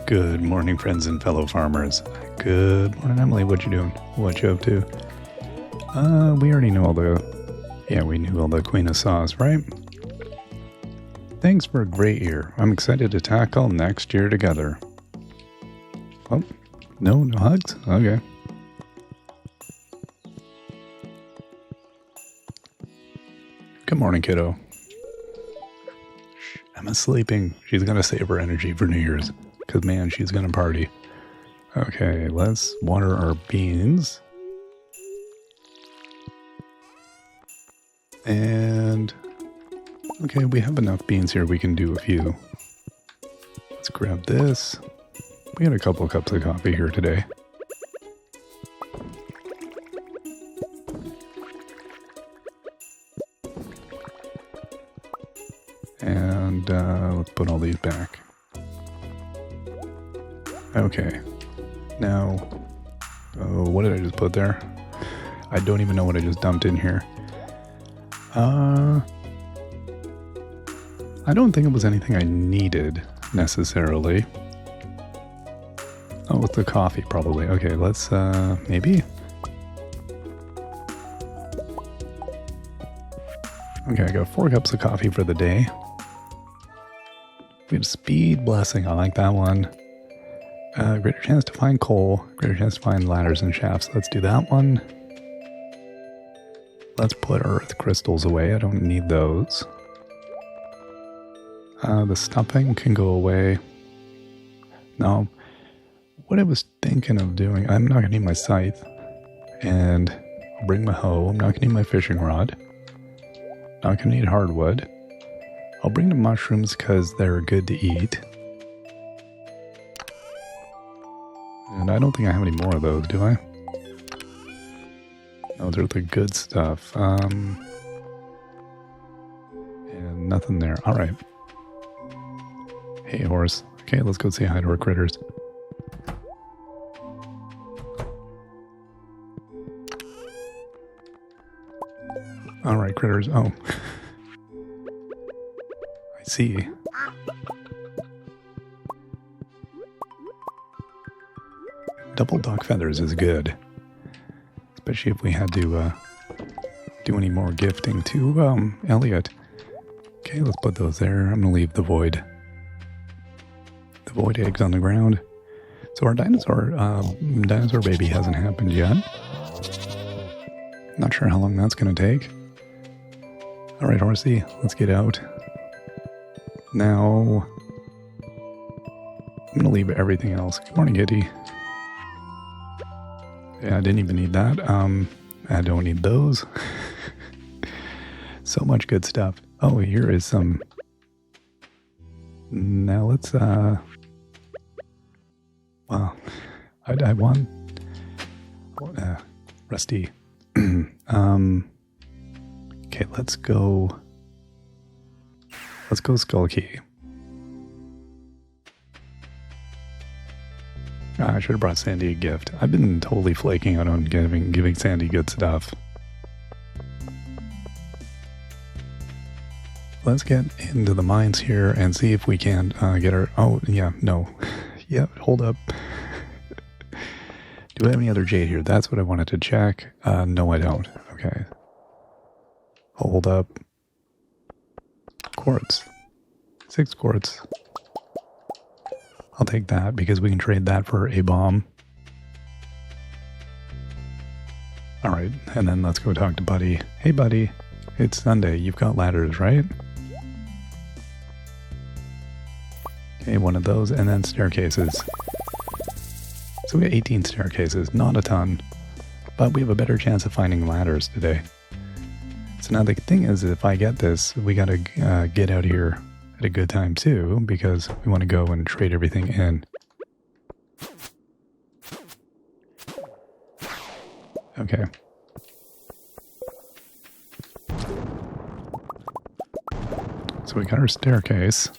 Good morning, friends and fellow farmers. Good morning, Emily. What you doing? What you up to? We already know all the... Yeah, we knew all the Queen of Sauce, right? Thanks for a great year. I'm excited to tackle next year together. Oh, no hugs? Okay. Good morning, kiddo. Shh, Emma's sleeping. She's gonna save her energy for New Year's. Because, man, she's gonna party. Okay, let's water our beans. And... okay, we have enough beans here. We can do a few. Let's grab this. We got a couple of cups of coffee here today. And let's put all these back. Okay. Now, what did I just put there? I don't even know what I just dumped in here. I don't think it was anything I needed necessarily. Oh, it's the coffee probably. Okay, let's maybe. Okay, I got 4 cups of coffee for the day. We have speed blessing. I like that one. Greater chance to find coal. Greater chance to find ladders and shafts. Let's do that one. Let's put earth crystals away. I don't need those. The stuffing can go away. Now, what I was thinking of doing, I'm not going to need my scythe. And I'll bring my hoe. I'm not going to need my fishing rod. Not going to need hardwood. I'll bring the mushrooms because they're good to eat. And I don't think I have any more of those, do I? No, they're the good stuff. And nothing there. All right. Hey, horse. Okay, let's go say hi to our critters. All right, critters. Oh. I see. Double dog feathers is good. Especially if we had to do any more gifting to Elliot. Okay, let's put those there. I'm going to leave the void eggs on the ground. So our dinosaur baby hasn't happened yet. Not sure how long that's going to take. All right, horsey, let's get out. Now, I'm going to leave everything else. Good morning, Kitty. Yeah, I didn't even need that. I don't need those. So much good stuff. Oh, here is some. Now let's, well, I want, Rusty. Okay, let's go Skull Key. I should have brought Sandy a gift. I've been totally flaking out on giving Sandy good stuff. Let's get into the mines here and see if we can get our... Oh, yeah, no. Yeah, hold up. Do I have any other jade here? That's what I wanted to check. No, I don't. Okay. Hold up. Quartz. 6 quartz. I'll take that because we can trade that for a bomb. All right, and then let's go talk to Buddy. Hey, Buddy, it's Sunday. You've got ladders, right? Okay, one of those, and then staircases. So we got 18 staircases, not a ton, but we have a better chance of finding ladders today. So now the thing is, if I get this, we got to get out of here at a good time too, because we want to go and trade everything in. Okay. So we got our staircase.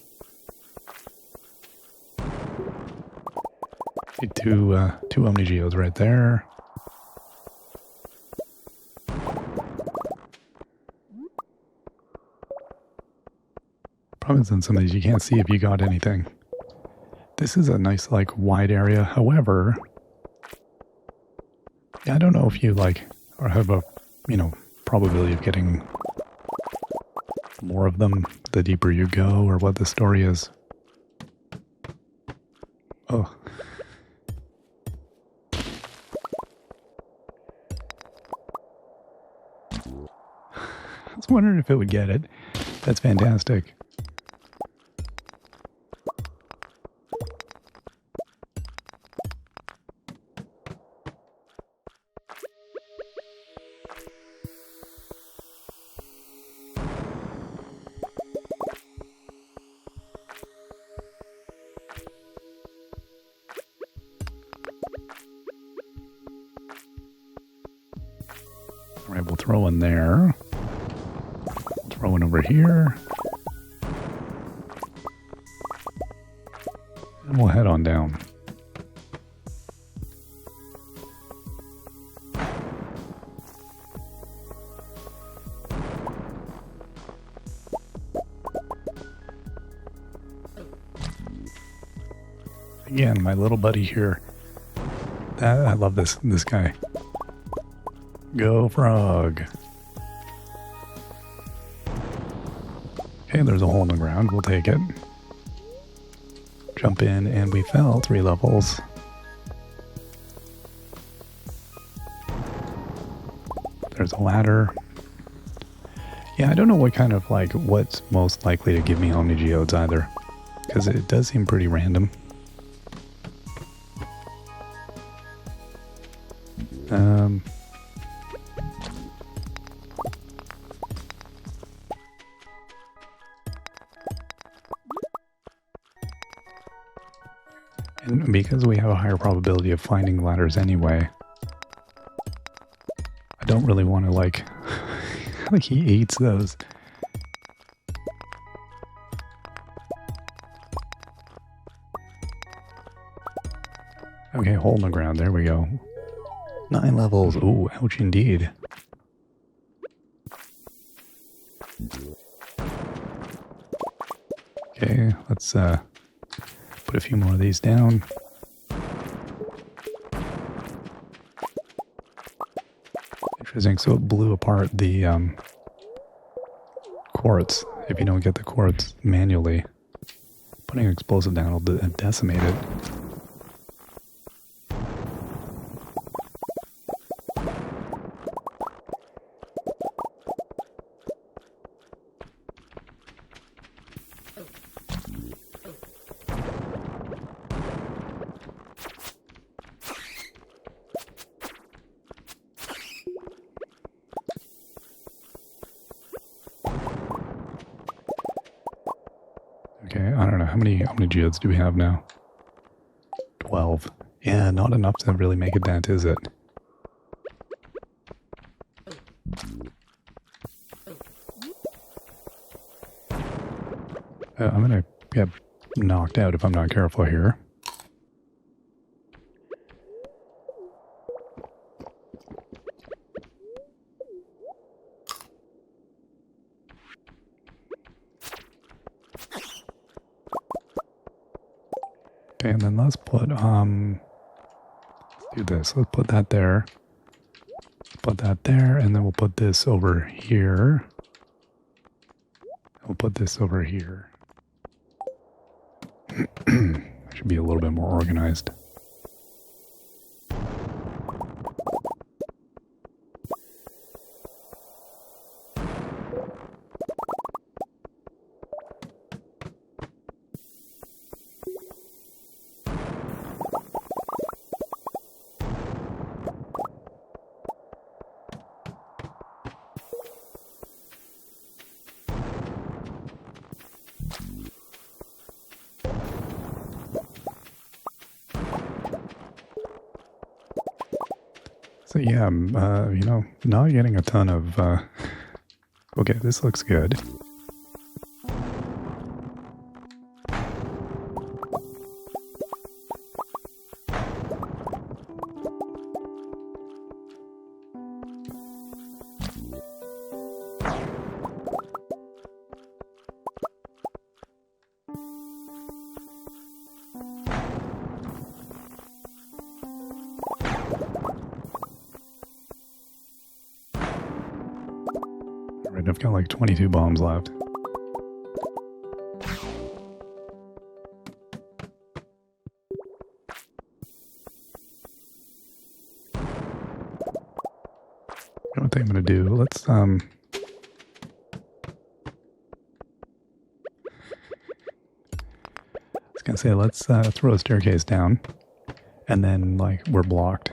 Two Omni Geodes right there. Problem is in some of these you can't see if you got anything. This is a nice, like, wide area. However, I don't know if you, like, or have a, probability of getting more of them the deeper you go, or what the story is. Oh. I was wondering if it would get it. That's fantastic. All right, we'll throw one there. Throw one over here. And we'll head on down. Again, my little buddy here. I love this guy. Go frog. Okay, there's a hole in the ground. We'll take it. Jump in, and we fell 3 levels. There's a ladder. Yeah, I don't know what kind of, like, what's most likely to give me Omni Geodes either. Because it does seem pretty random. And because we have a higher probability of finding ladders anyway, I don't really want to, like, like he eats those. Okay, hole in the ground. There we go. 9 levels. Ooh, ouch indeed. Okay, let's put a few more of these down. Interesting, so it blew apart the quartz. If you don't get the quartz manually, putting an explosive down will decimate it. Okay, I don't know. How many geodes do we have now? 12. Yeah, not enough to really make a dent, is it? I'm gonna get knocked out if I'm not careful here. Okay, and then let's put, let's do this. Let's put that there. Put that there, and then we'll put this over here. We'll put this over here. Should be a little bit more organized. So yeah, I'm, not getting a ton of, okay, this looks good. Alright, I've got like 22 bombs left. What I'm gonna do, let's I was gonna say let's throw a staircase down and then like we're blocked.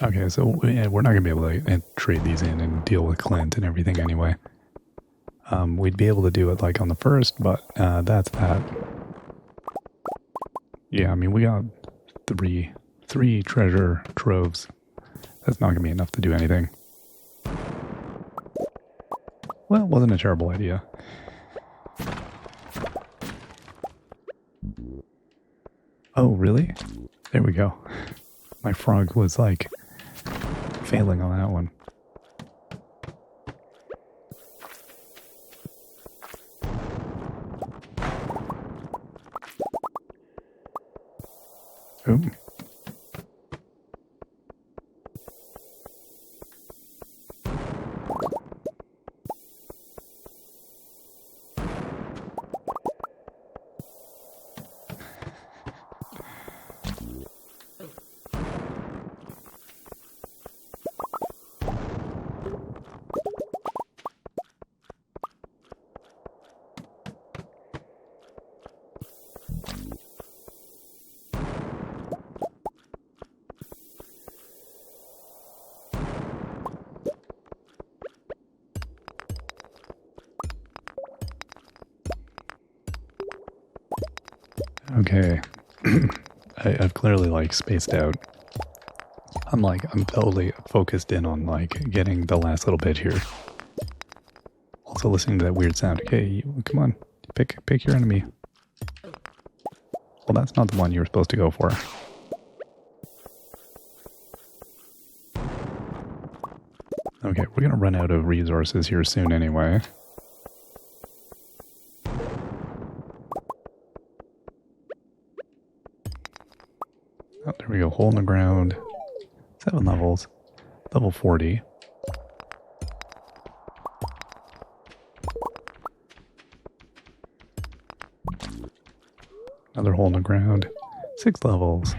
Okay, so we're not gonna be able to trade these in and deal with Clint and everything anyway. We'd be able to do it like on the first, but that's that. Yeah, I mean, we got three treasure troves. That's not going to be enough to do anything. Well, it wasn't a terrible idea. Oh, really? There we go. My frog was like failing on that one. Ooh. Okay, I've clearly like spaced out. I'm totally focused in on like getting the last little bit here. Also listening to that weird sound. Okay, come on, pick your enemy. Well, that's not the one you were supposed to go for. Okay, we're gonna run out of resources here soon anyway. Oh, there we go. Hole in the ground. 7 levels. Level 40. Another hole in the ground. 6 levels.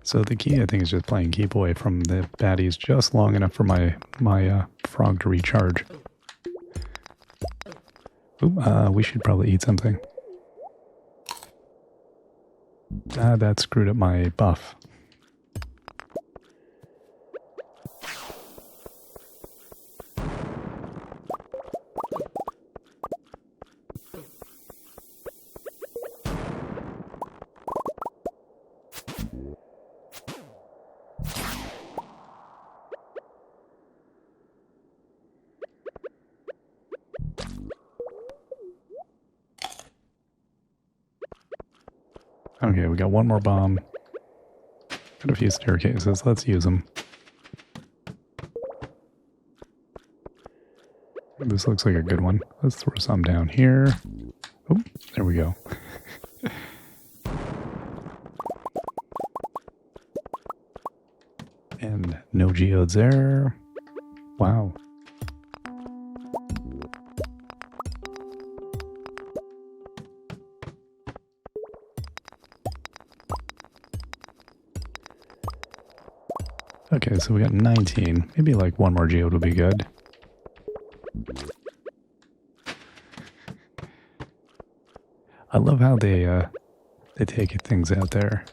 So the key, I think, is just playing keep away from the baddies just long enough for my frog to recharge. Ooh, we should probably eat something. That screwed up my buff. Okay, we got one more bomb. Got a few staircases. Let's use them. This looks like a good one. Let's throw some down here. Oh, there we go. And no geodes there. Wow. Okay, so we got 19. Maybe like one more geode would be good. I love how they take things out there.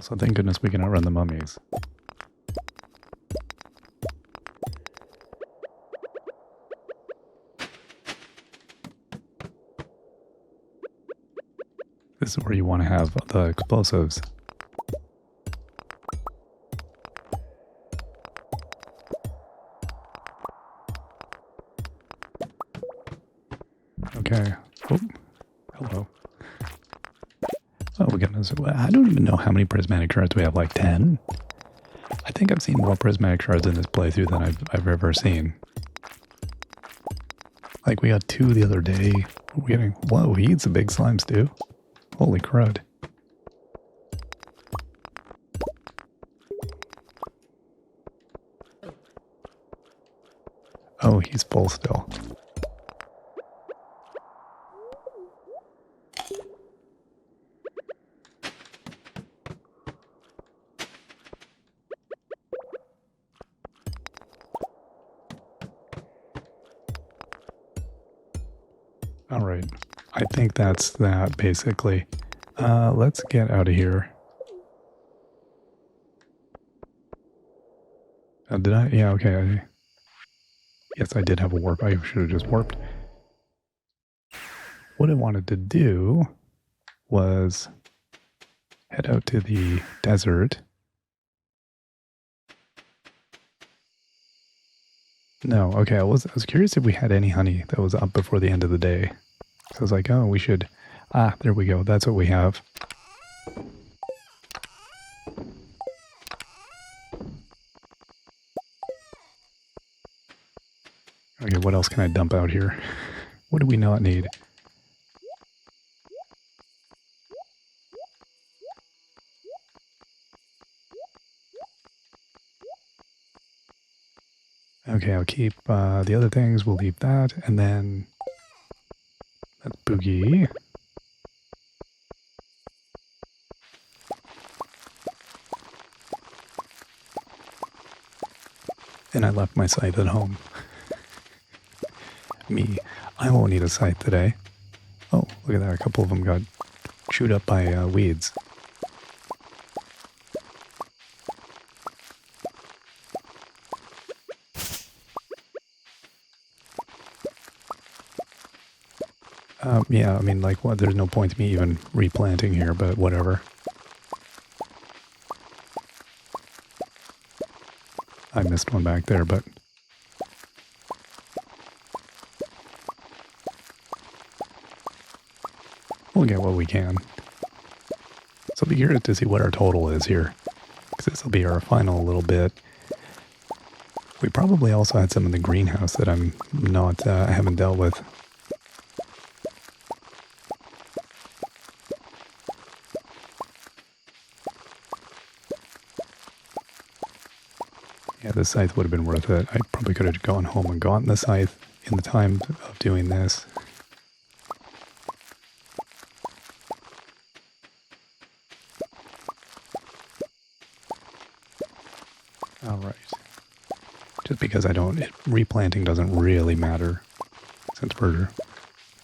So thank goodness we can outrun the mummies. This is where you want to have the explosives. Okay. Oh, hello. Oh, goodness. I don't even know how many prismatic shards we have, like 10? I think I've seen more prismatic shards in this playthrough than I've ever seen. Like, we got 2 the other day. We're getting... Whoa, he eats the big slimes, too. Holy crud. Oh, he's full still. All right. I think that's that, basically. Let's get out of here. Did I? Yeah, okay. Yes, I did have a warp. I should have just warped. What I wanted to do was head out to the desert. No, okay, I was curious if we had any honey that was up before the end of the day. So I was like, oh, we should... Ah, there we go. That's what we have. Okay, what else can I dump out here? What do we not need? Okay, I'll keep the other things. We'll leave that. And then that's Boogie. And I left my scythe at home. Me, I won't need a scythe today. Oh, look at that. A couple of them got chewed up by weeds. Yeah, I mean, like, what? There's no point to me even replanting here, but whatever. I missed one back there, but... We'll get what we can. So I'll be curious to see what our total is here. Because this will be our final little bit. We probably also had some in the greenhouse that I'm not, I haven't dealt with. Yeah, the scythe would have been worth it. I probably could have gone home and gotten the scythe in the time of doing this. Alright. Just because replanting doesn't really matter, since we're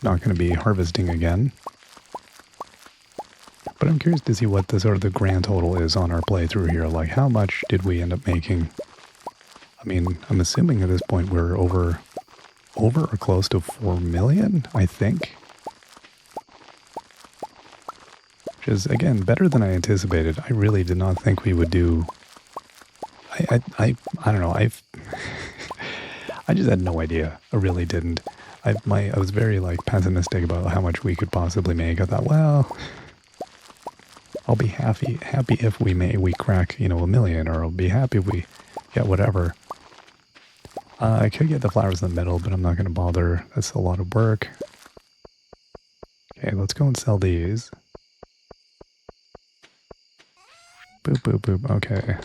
not going to be harvesting again. But I'm curious to see what the sort of the grand total is on our playthrough here. Like, how much did we end up making? I mean, I'm assuming at this point we're over or close to 4 million, I think. Which is, again, better than I anticipated. I really did not think we would do... I don't know, I just had no idea. I really didn't. I was very, like, pessimistic about how much we could possibly make. I thought, well... I'll be happy if we crack, you know, 1 million, or I'll be happy if we get whatever. I could get the flowers in the middle, but I'm not going to bother. That's a lot of work. Okay, let's go and sell these. Boop, boop, boop. Okay.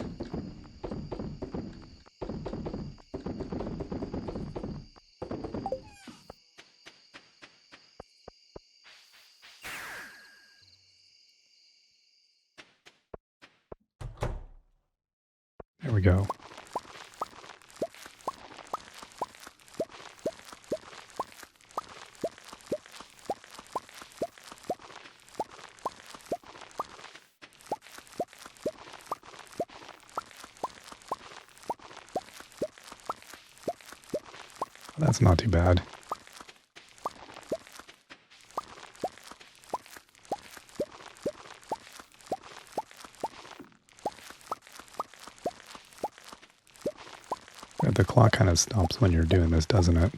There we go. That's not too bad. The clock kind of stops when you're doing this, doesn't it?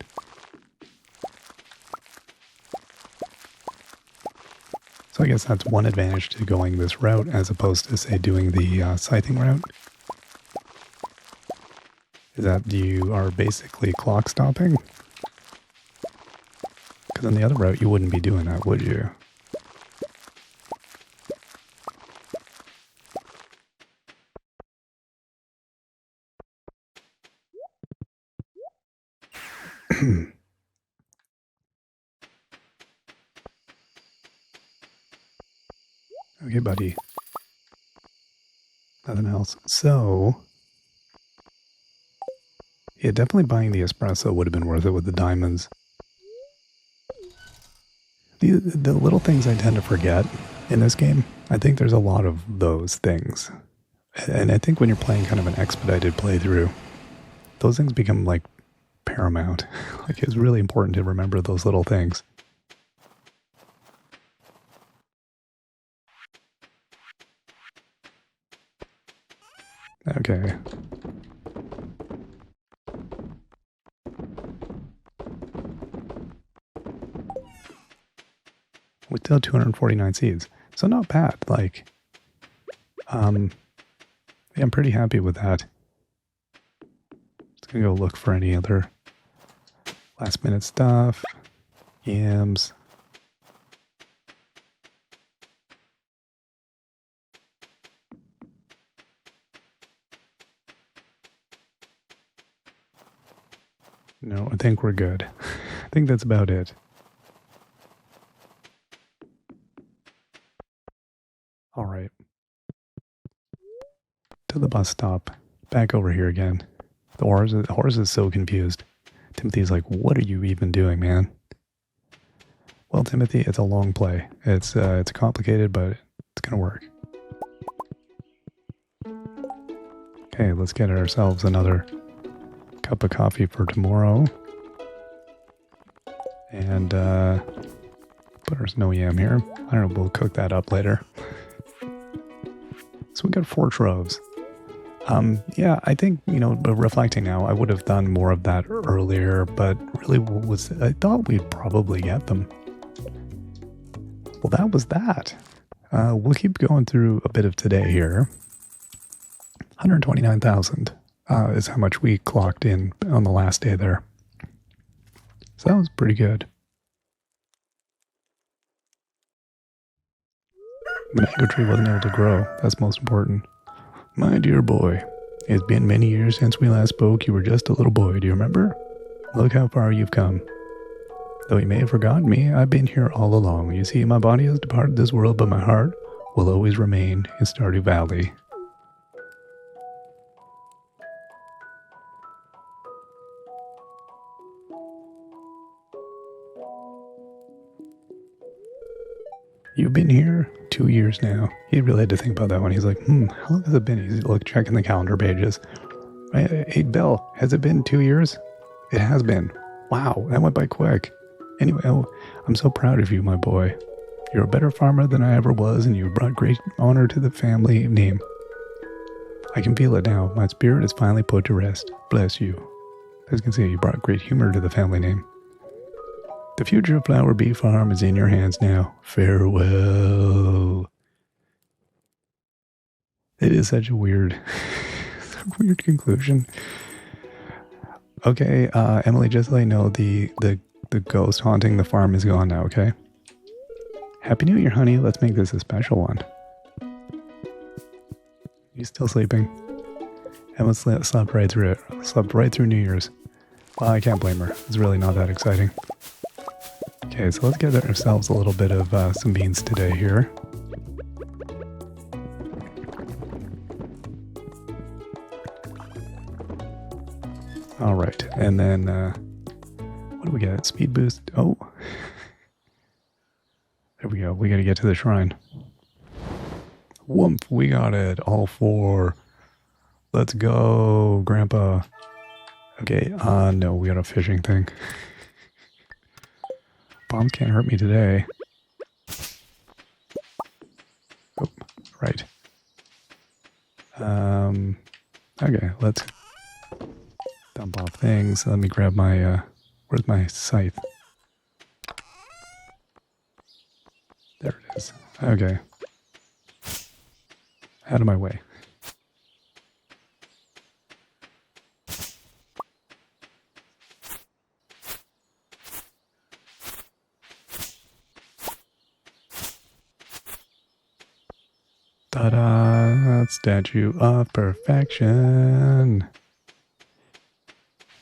So I guess that's one advantage to going this route as opposed to, say, doing the scything route. Is that you are basically clock stopping? Because on the other route, you wouldn't be doing that, would you? Okay, buddy. Nothing else. So, yeah, definitely buying the espresso would have been worth it with the diamonds. The little things I tend to forget in this game, I think there's a lot of those things. And I think when you're playing kind of an expedited playthrough, those things become like paramount. Like it's really important to remember those little things. Okay. We still have 249 seeds. So not bad. Like, yeah, I'm pretty happy with that. Just gonna go look for any other last minute stuff. Yams. No, I think we're good. I think that's about it. All right. To the bus stop. Back over here again. The horse is so confused. Timothy's like, what are you even doing, man? Well, Timothy, it's a long play. It's complicated, but it's gonna work. Okay, let's get ourselves another cup of coffee for tomorrow. And put our snow yam here. I don't know, we'll cook that up later. So we got 4 troves. Yeah, I think, reflecting now, I would have done more of that earlier, but really I thought we'd probably get them. Well, that was that. We'll keep going through a bit of today here. 129,000 is how much we clocked in on the last day there. So that was pretty good. The mango tree wasn't able to grow. That's most important. My dear boy, it's been many years since we last spoke. You were just a little boy, do you remember? Look how far you've come. Though you may have forgotten me, I've been here all along. You see, my body has departed this world, but my heart will always remain in Stardew Valley. You've been here 2 years now. He really had to think about that one. He's like, how long has it been? He's checking the calendar pages. Hey, Bill, has it been 2 years? It has been. Wow, that went by quick. Anyway, I'm so proud of you, my boy. You're a better farmer than I ever was, and you brought great honor to the family name. I can feel it now. My spirit is finally put to rest. Bless you. As you can see, you brought great humor to the family name. The future of Flower Bee Farm is in your hands now. Farewell. It is such a weird conclusion. Okay, Emily, just let you know the ghost haunting the farm is gone now, okay? Happy New Year, honey. Let's make this a special one. You still sleeping? Emma slept right through it. Slept right through New Year's. Well, I can't blame her. It's really not that exciting. Okay, so let's get ourselves a little bit of some beans today here. All right, and then what do we get? Speed boost. Oh, there we go. We got to get to the shrine. Whoomp, we got it. All 4. Let's go, Grandpa. Okay, no, we got a fishing thing. Bombs can't hurt me today. Oh, right. Okay, let's dump off things. Let me grab my, where's my scythe? There it is. Okay. Out of my way. Ta-da! Statue of Perfection.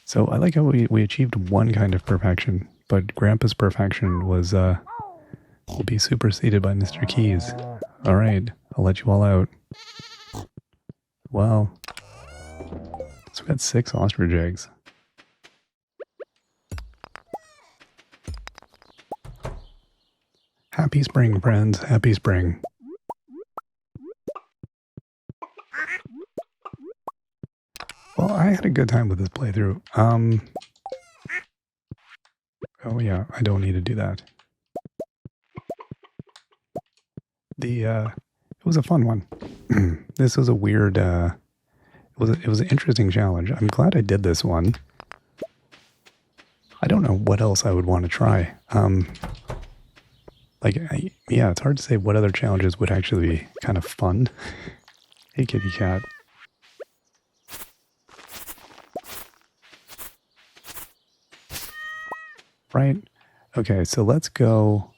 So I like how we achieved one kind of perfection, but Grandpa's perfection was will be superseded by Mr. Keys. All right, I'll let you all out. Well, so we got 6 ostrich eggs. Happy spring, friends. Happy spring. Well, I had a good time with this playthrough. Oh yeah, I don't need to do that. It was a fun one. This was a weird, it was an interesting challenge. I'm glad I did this one. I don't know what else I would want to try. Yeah, it's hard to say what other challenges would actually be kind of fun. Hey, kitty cat. Right? Okay, so let's go.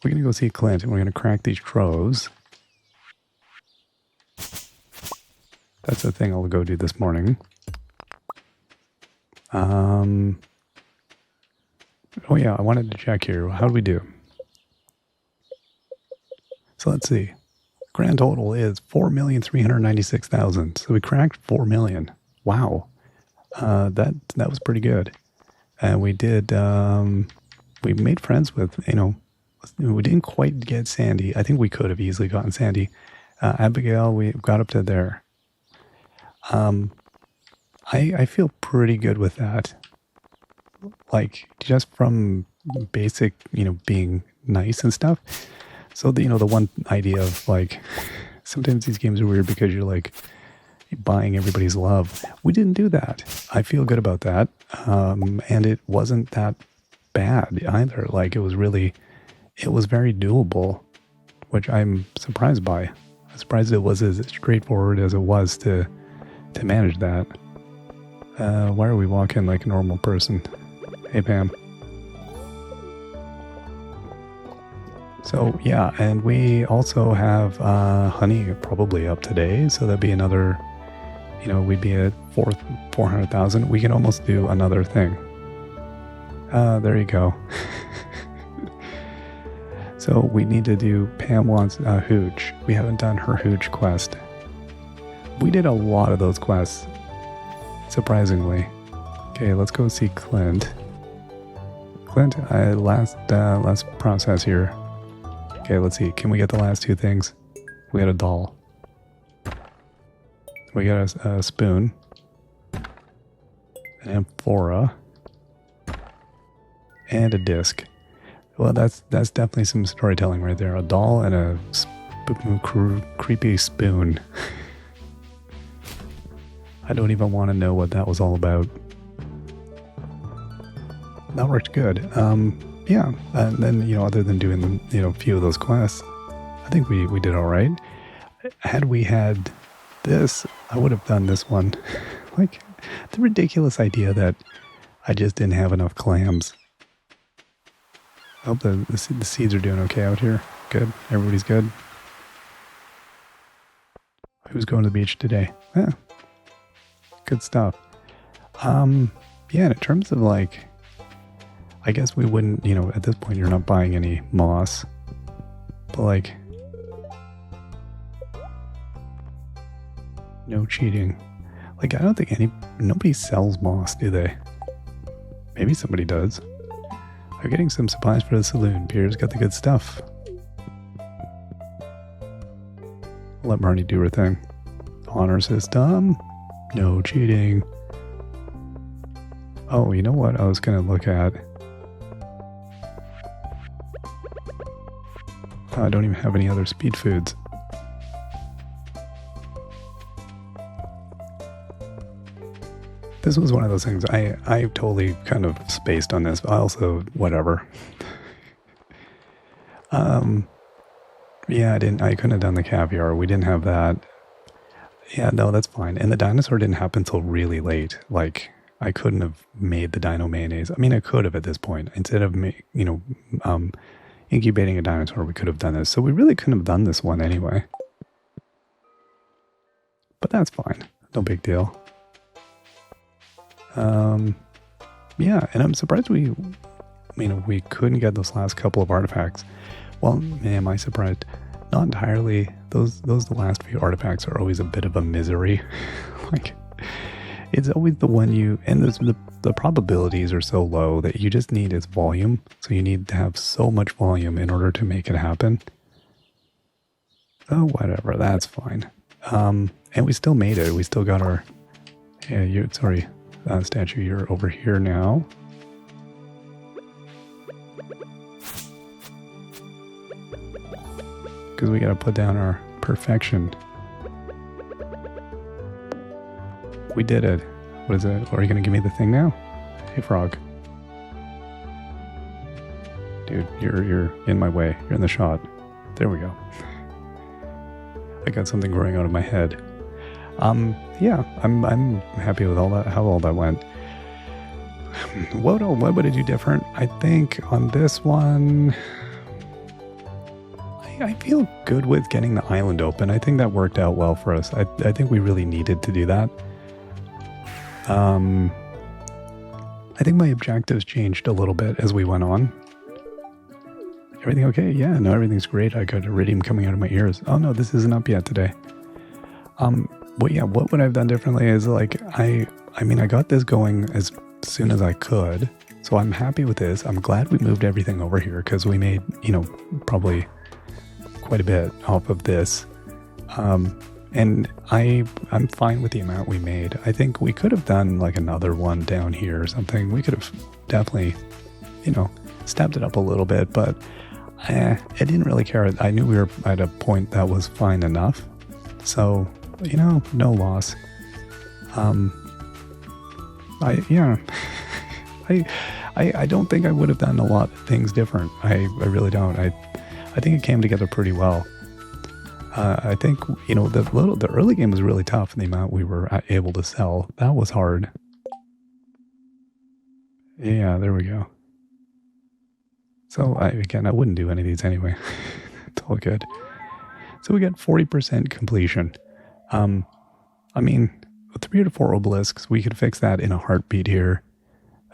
We're going to go see Clint and we're going to crack these troves. That's the thing I'll go do this morning. Oh yeah, I wanted to check here. How do we do? So let's see. Grand total is 4,396,000. So we cracked 4 million. Wow. That was pretty good. And we did, we made friends with, we didn't quite get Sandy. I think we could have easily gotten Sandy. Abigail, we got up to there. I feel pretty good with that. Like, just from basic, being nice and stuff. So, the one idea of, like, sometimes these games are weird because you're, like, buying everybody's love. We didn't do that. I feel good about that. And it wasn't that bad either. Like, it was very doable, which I'm surprised by. I'm surprised it was as straightforward as it was to manage that. Why are we walking like a normal person? Hey, Pam. So, yeah, and we also have honey probably up today, so that'd be another, we'd be at 400,000. We can almost do another thing. There you go. So we need to do, Pam wants a hooch. We haven't done her hooch quest. We did a lot of those quests, surprisingly. Okay, let's go see Clint. Clint, last process here. Okay, let's see. Can we get the last 2 things? We got a doll. We got a spoon. An amphora. And a disc. Well, that's definitely some storytelling right there. A doll and a creepy spoon. I don't even want to know what that was all about. That worked good. Yeah, and then, other than doing, a few of those quests, I think we did all right. Had we had this, I would have done this one. Like, the ridiculous idea that I just didn't have enough clams. I hope the seeds are doing okay out here. Good. Everybody's good. Who's going to the beach today? Yeah. Good stuff. Yeah, in terms of, like, I guess we wouldn't, at this point you're not buying any moss. But, like, no cheating. Like, I don't think nobody sells moss, do they? Maybe somebody does. I'm getting some supplies for the saloon. Pierre's got the good stuff. I'll let Marnie do her thing. Honor system. No cheating. Oh, you know what I was going to look at? I don't even have any other speed foods. This was one of those things, I totally kind of spaced on this, but also, whatever. Yeah, I couldn't have done the caviar. We didn't have that. Yeah, no, that's fine. And the dinosaur didn't happen until really late. Like, I couldn't have made the dino mayonnaise. I mean, I could have at this point. Instead of, incubating a dinosaur, we could have done this. So we really couldn't have done this one anyway. But that's fine. No big deal. Yeah, and I'm surprised we couldn't get those last couple of artifacts. Well, am I surprised? Not entirely. Those the last few artifacts are always a bit of a misery. Like, it's always the one the probabilities are so low that you just need its volume. So you need to have so much volume in order to make it happen. Oh, whatever, that's fine. And we still made it. We still got our, statue, you're over here now. Because we gotta put down our perfection. We did it. What is it? Are you gonna give me the thing now? Hey, frog. Dude, you're in my way. You're in the shot. There we go. I got something growing out of my head. Yeah, I'm happy with all that. How all that went. What would I do different? I think on this one, I feel good with getting the island open. I think that worked out well for us. I think we really needed to do that. I think my objectives changed a little bit as we went on. Everything okay? Yeah, no, everything's great. I got iridium coming out of my ears. Oh no, this isn't up yet today. But yeah, what would I have done differently is like, I got this going as soon as I could. So I'm happy with this. I'm glad we moved everything over here because we made, probably quite a bit off of this. And I'm fine with the amount we made. I think we could have done like another one down here or something. We could have definitely, stepped it up a little bit, but I didn't really care. I knew we were at a point that was fine enough. So, no loss. I don't think I would have done a lot of things different. I really don't. I think it came together pretty well. I think, the early game was really tough, and the amount we were able to sell, that was hard. Yeah, there we go. So, I wouldn't do any of these anyway. It's all good. So we got 40% completion. 3 to 4 obelisks, we could fix that in a heartbeat here.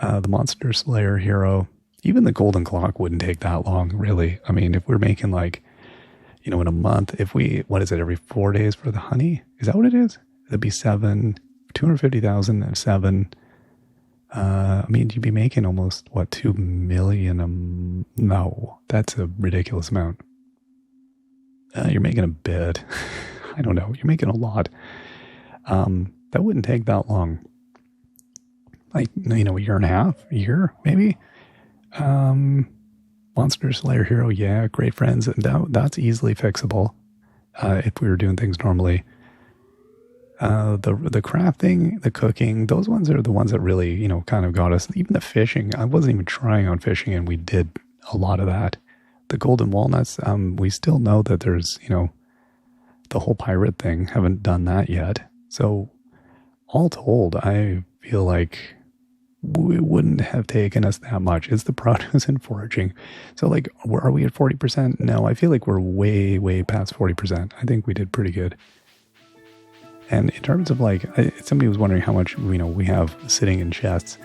The Monster Slayer hero, even the Golden Clock wouldn't take that long, really. If we're making in a month, every 4 days for the honey? Is that what it is? That'd be 250,000 and 7. You'd be making almost, 2 million? No, that's a ridiculous amount. You're making a bit. I don't know. You're making a lot. That wouldn't take that long. A year and a half? A year, maybe? Monster Slayer hero, yeah, great friends. And that's easily fixable if we were doing things normally. The crafting, the cooking, those ones are the ones that really, kind of got us. Even the fishing, I wasn't even trying on fishing, and we did a lot of that. The golden walnuts, we still know that there's, the whole pirate thing. Haven't done that yet. So all told, I feel like it wouldn't have taken us that much. It's the produce and foraging. So are we at 40%? No, I feel like we're way, way past 40%. I think we did pretty good. And in terms of somebody was wondering how much, we have sitting in chests.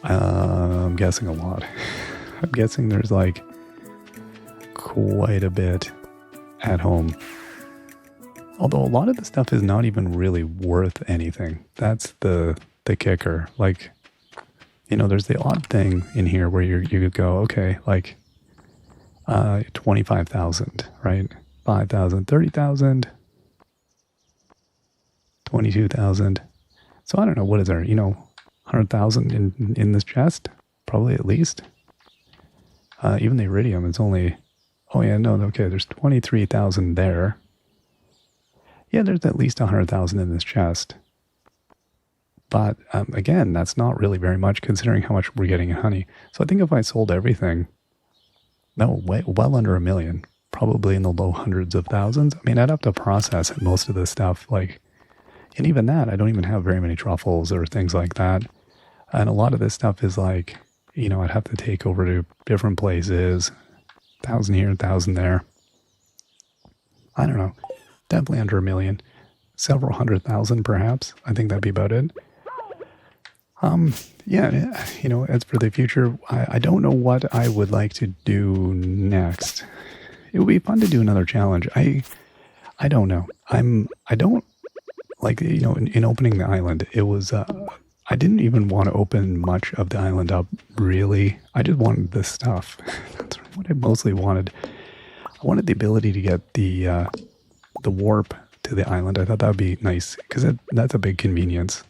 I'm guessing a lot. I'm guessing there's quite a bit at home. Although a lot of the stuff is not even really worth anything. That's the kicker. There's the odd thing in here where you could go, okay, 25,000, right? 5,000, 30,000, 22,000. So I don't know, what is there? 100,000 in this chest, probably at least. Even the iridium is only, oh yeah, no, okay, there's 23,000 there. Yeah, there's at least 100,000 in this chest. But again, that's not really very much considering how much we're getting in honey. So I think if I sold everything, no, well under 1 million, probably in the low hundreds of thousands. I mean, I'd have to process most of this stuff, like, and even that, I don't even have very many truffles or things like that. And a lot of this stuff is like, you know, I'd have to take over to different places, 1,000 here, 1,000 there. I don't know, definitely under 1 million, several 100,000 perhaps. I think that'd be about it. Yeah, you know, as for the future, I don't know what I would like to do next. It would be fun to do another challenge. I don't know. I don't like, you know, in opening the island, it was, I didn't even want to open much of the island up, really. I just wanted this stuff. That's what I mostly wanted. I wanted the ability to get the warp to the island. I thought that would be nice, because that's a big convenience.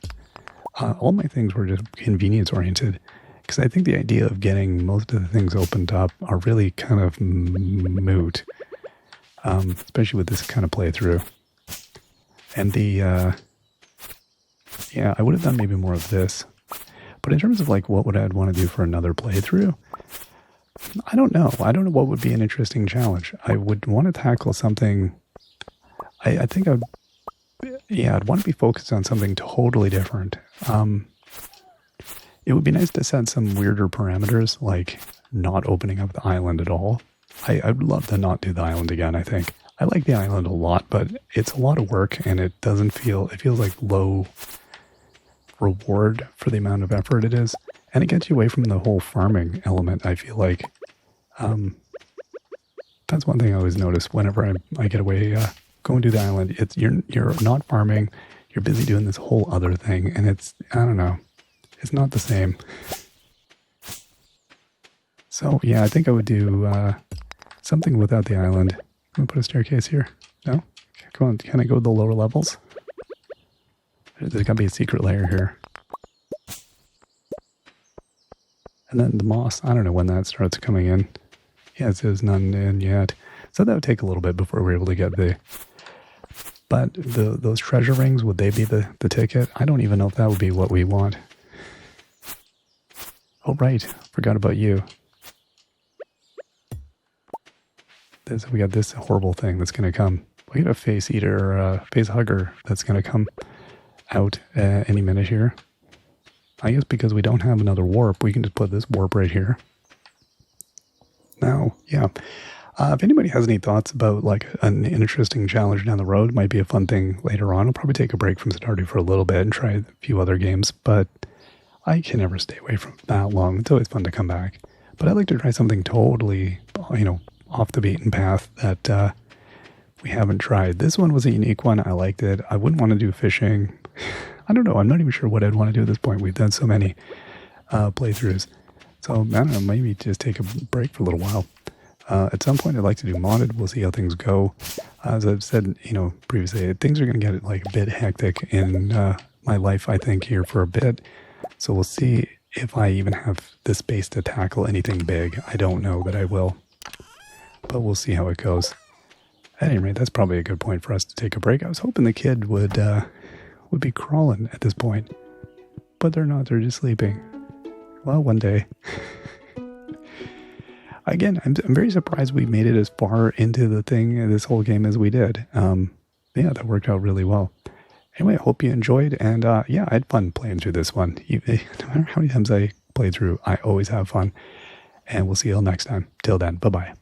All my things were just convenience oriented, because I think the idea of getting most of the things opened up are really kind of moot, especially with this kind of playthrough. And the, yeah, I would have done maybe more of this. But in terms of like what would I want to do for another playthrough, I don't know. I don't know what would be an interesting challenge. I would want to tackle something, I think I'd want to be focused on something totally different. It would be nice to set some weirder parameters, like not opening up the island at all. I'd love to not do the island again, I think. I like the island a lot, but it's a lot of work, and it feels like low reward for the amount of effort it is. And it gets you away from the whole farming element, I feel like. That's one thing I always notice whenever I get away, going to the island. It's you're not farming, you're busy doing this whole other thing, and I don't know, it's not the same. So yeah, I think I would do something without the island. I'm gonna put a staircase here. No? Come on, can I go to the lower levels? There's gotta be a secret layer here. And then the moss, I don't know when that starts coming in. Yeah, it says none in yet. So that would take a little bit before we're able to get but those treasure rings, would they be the ticket? I don't even know if that would be what we want. Oh, right. Forgot about you. We got this horrible thing that's going to come. We got a face eater, or a face hugger that's going to come out any minute here. I guess because we don't have another warp, we can just put this warp right here. Now, yeah. If anybody has any thoughts about like an interesting challenge down the road, might be a fun thing later on. I'll probably take a break from Stardew for a little bit and try a few other games, but I can never stay away from that long. It's always fun to come back. But I'd like to try something totally, you know, off the beaten path that we haven't tried. This one was a unique one. I liked it. I wouldn't want to do fishing. I don't know. I'm not even sure what I'd want to do at this point. We've done so many playthroughs. So I don't know, maybe just take a break for a little while. At some point, I'd like to do modded. We'll see how things go. As I've said, you know, previously, things are going to get like a bit hectic in my life, I think, here for a bit. So we'll see if I even have the space to tackle anything big. I don't know that I will, but we'll see how it goes. At any rate, that's probably a good point for us to take a break. I was hoping the kid would be crawling at this point, but they're not. They're just sleeping. Well, one day. Again, I'm very surprised we made it as far into this whole game as we did. Yeah, that worked out really well. Anyway, I hope you enjoyed, and yeah, I had fun playing through this one. No matter how many times I play through, I always have fun. And we'll see you all next time. Till then, bye-bye.